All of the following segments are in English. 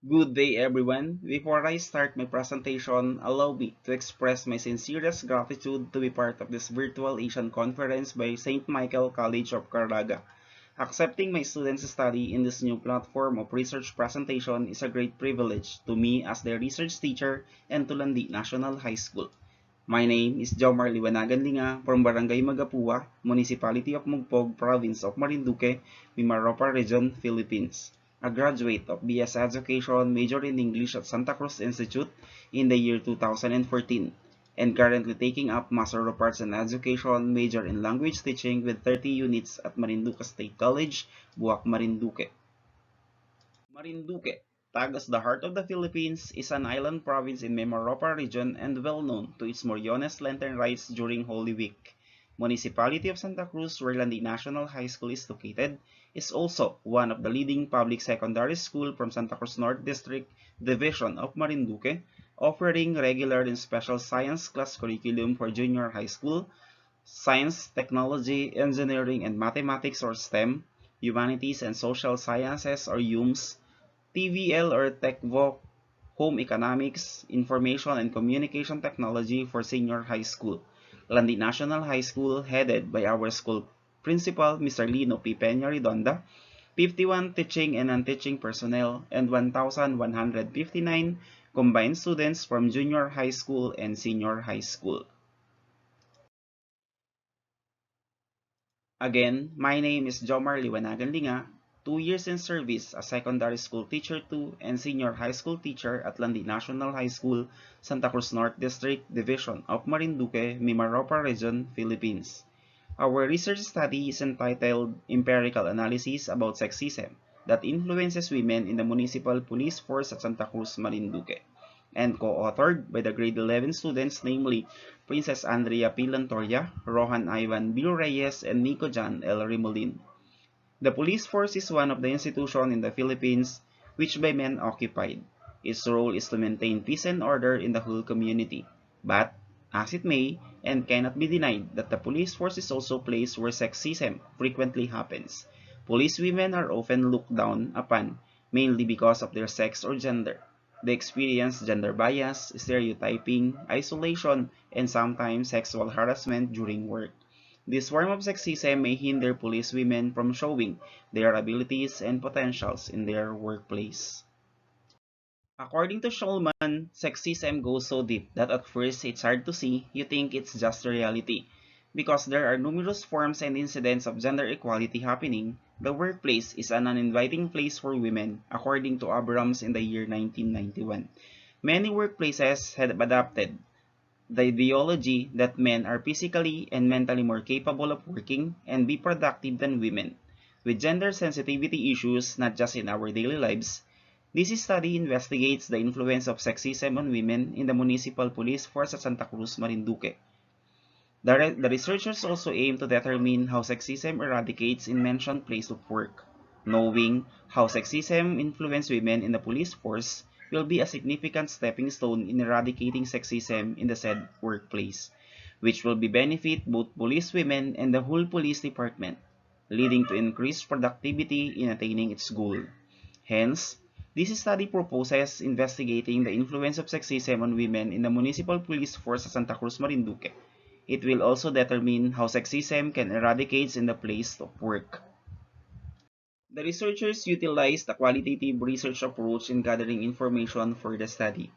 Good day, everyone. Before I start my presentation, allow me to express my sincerest gratitude to be part of this virtual Asian conference by St. Michael College of Caraga. Accepting my students' study in this new platform of research presentation is a great privilege to me as their research teacher and to Landi National High School. My name is Jomar Liwanagan Linga from Barangay Magapua, Municipality of Mugpog, Province of Marinduque, Mimaropa Region, Philippines. A graduate of BS Education, major in English at Santa Cruz Institute in the year 2014, and currently taking up Master of Arts in Education, major in Language Teaching with 30 units at Marinduque State College, Buwak, Marinduque. Marinduque, tagged as the heart of the Philippines, is an island province in Mimaropa region and well known to its Moriones lantern rites during Holy Week. Municipality of Santa Cruz, where Landi National High School is located, is also one of the leading public secondary school from Santa Cruz Norte District Division of Marinduque, offering regular and special science class curriculum for junior high school, science, technology, engineering, and mathematics or STEM, humanities and social sciences or HUMS, TVL or TechVoc, Home Economics, Information and Communication Technology for senior high school. Landi National High School, headed by our school principal, Mr. Lino P. Peña Redonda, 51 teaching and non-teaching personnel, and 1,159 combined students from junior high school and senior high school. Again, my name is Jomar Liwanagan Linga, 2 years in service as secondary school teacher 2 and senior high school teacher at Landi National High School, Santa Cruz Norte District Division of Marinduque, Mimaropa Region, Philippines. Our research study is entitled Empirical Analysis about Sexism that influences women in the municipal police force at Santa Cruz, Marinduque, and co-authored by the grade 11 students, namely Princess Andrea P. Lantoria, Rohan Ivan B. Reyes, and Nico Jan L. Rimolin. The police force is one of the institutions in the Philippines which by men occupied. Its role is to maintain peace and order in the whole community. But, as it may, and cannot be denied that the police force is also a place where sexism frequently happens. Police women are often looked down upon, mainly because of their sex or gender. They experience gender bias, stereotyping, isolation, and sometimes sexual harassment during work. This form of sexism may hinder police women from showing their abilities and potentials in their workplace. According to Schulman, sexism goes so deep that at first it's hard to see, you think it's just a reality. Because there are numerous forms and incidents of gender equality happening, the workplace is an uninviting place for women, according to Abrams in the year 1991. Many workplaces have adopted the ideology that men are physically and mentally more capable of working and be productive than women. With gender sensitivity issues not just in our daily lives, this study investigates the influence of sexism on women in the municipal police force at Santa Cruz, Marinduque. The researchers also aim to determine how sexism eradicates in mentioned place of work. Knowing how sexism influences women in the police force will be a significant stepping stone in eradicating sexism in the said workplace, which will be benefit both police women and the whole police department, leading to increased productivity in attaining its goal. Hence, this study proposes investigating the influence of sexism on women in the municipal police force of Santa Cruz, Marinduque. It will also determine how sexism can eradicate in the place of work. The researchers utilized a qualitative research approach in gathering information for the study.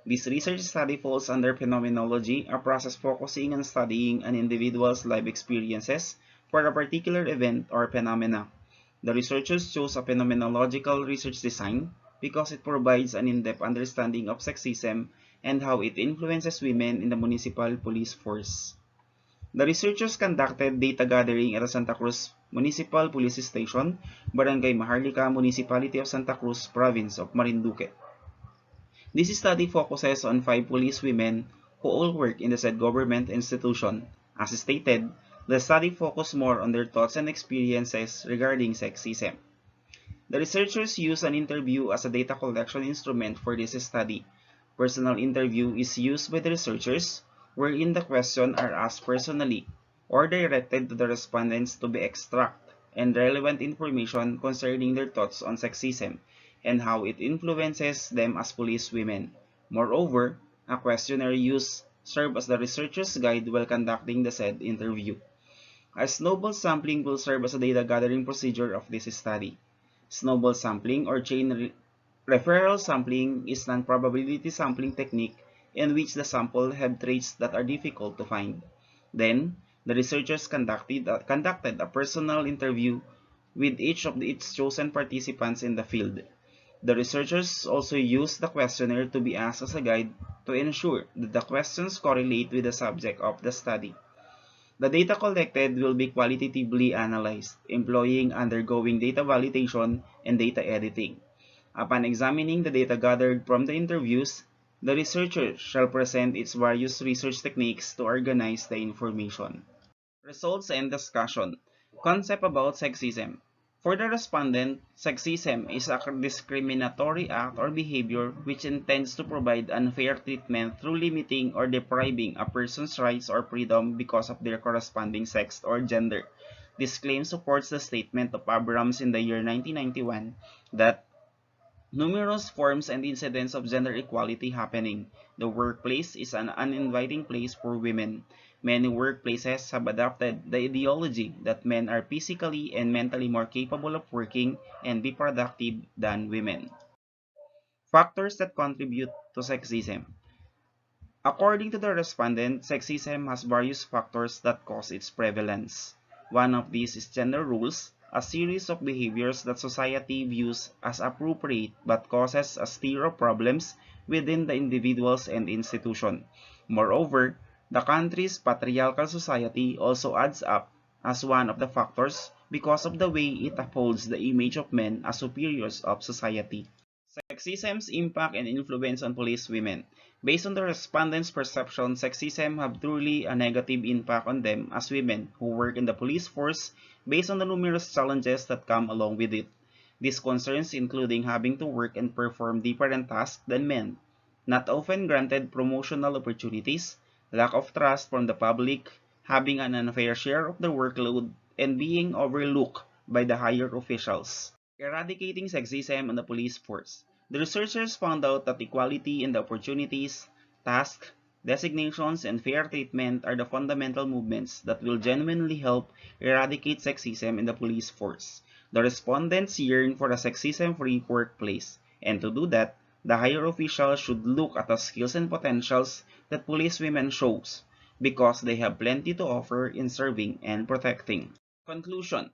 This research study falls under phenomenology, a process focusing on studying an individual's life experiences for a particular event or phenomena. The researchers chose a phenomenological research design because it provides an in-depth understanding of sexism and how it influences women in the municipal police force. The researchers conducted data gathering at the Santa Cruz Municipal Police Station, Barangay Maharlika, Municipality of Santa Cruz, Province of Marinduque. This study focuses on 5 police women who all work in the said government institution. As stated, the study focused more on their thoughts and experiences regarding sexism. The researchers use an interview as a data collection instrument for this study. Personal interview is used by the researchers, wherein the questions are asked personally or directed to the respondents to be extract and relevant information concerning their thoughts on sexism and how it influences them as police women. Moreover, a questionnaire used served as the researcher's guide while conducting the said interview. A snowball sampling will serve as a data gathering procedure of this study. Snowball sampling or referral sampling is an probability sampling technique in which the sample have traits that are difficult to find. Then, the researchers conducted a personal interview with each of its chosen participants in the field. The researchers also used the questionnaire to be asked as a guide to ensure that the questions correlate with the subject of the study. The data collected will be qualitatively analyzed, employing undergoing data validation and data editing. Upon examining the data gathered from the interviews, the researcher shall present its various research techniques to organize the information. Results and discussion. Concept about sexism. For the respondent, sexism is a discriminatory act or behavior which intends to provide unfair treatment through limiting or depriving a person's rights or freedom because of their corresponding sex or gender. This claim supports the statement of Abrams in the year 1991 that numerous forms and incidents of gender equality happening. The workplace is an uninviting place for women. Many workplaces have adopted the ideology that men are physically and mentally more capable of working and be productive than women. Factors that contribute to sexism. According to the respondent, sexism has various factors that cause its prevalence. One of these is gender roles, a series of behaviors that society views as appropriate but causes a slew of problems within the individuals and institution. Moreover, the country's patriarchal society also adds up as one of the factors because of the way it upholds the image of men as superiors of society. Sexism's impact and influence on police women. Based on the respondents' perception, sexism have truly a negative impact on them as women who work in the police force based on the numerous challenges that come along with it. These concerns including having to work and perform different tasks than men, not often granted promotional opportunities, lack of trust from the public, having an unfair share of the workload, and being overlooked by the higher officials. Eradicating sexism in the police force. The researchers found out that equality in the opportunities, tasks, designations, and fair treatment are the fundamental movements that will genuinely help eradicate sexism in the police force. The respondents yearn for a sexism-free workplace, and to do that, the higher officials should look at the skills and potentials that police women shows, because they have plenty to offer in serving and protecting. Conclusion.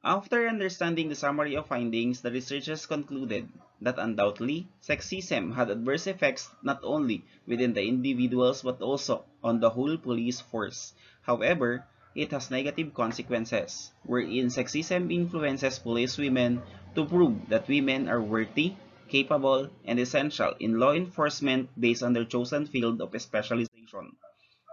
After understanding the summary of findings, the researchers concluded that undoubtedly, sexism had adverse effects not only within the individuals but also on the whole police force. However, it has negative consequences, wherein sexism influences police women to prove that women are worthy, capable, and essential in law enforcement based on their chosen field of specialization.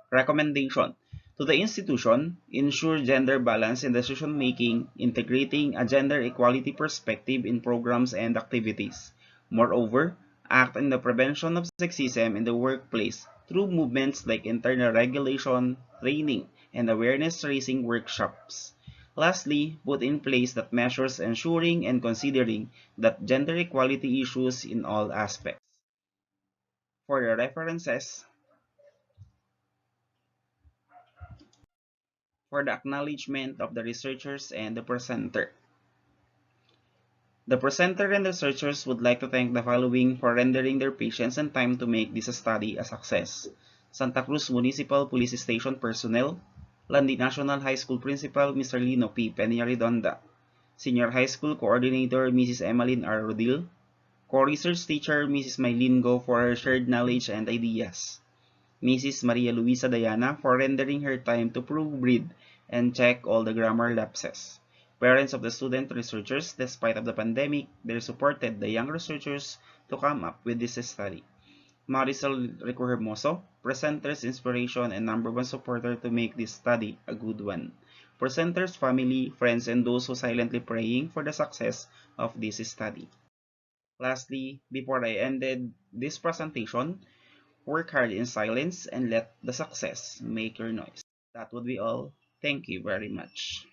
Recommendation to the institution, ensure gender balance in decision-making, integrating a gender equality perspective in programs and activities. Moreover, act in the prevention of sexism in the workplace through movements like internal regulation, training, and awareness-raising workshops. Lastly, put in place that measures ensuring and considering that gender equality issues in all aspects. For the references, for the acknowledgement of the researchers and the presenter. The presenter and researchers would like to thank the following for rendering their patience and time to make this study a success. Santa Cruz Municipal Police Station personnel, Landi National High School Principal Mr. Lino P. Peña-Redonda, Senior High School Coordinator Mrs. Emmeline R. Rodil, Co-Research Teacher Mrs. Maylin Go for her shared knowledge and ideas. Mrs. Maria Luisa Diana for rendering her time to proofread and check all the grammar lapses. Parents of the student researchers, despite of the pandemic, they supported the young researchers to come up with this study. Marisol Rico Hermoso, presenter's inspiration and number one supporter to make this study a good one. Presenter's family, friends, and those who silently praying for the success of this study. Lastly, before I ended this presentation, work hard in silence and let the success make your noise. That would be all. Thank you very much.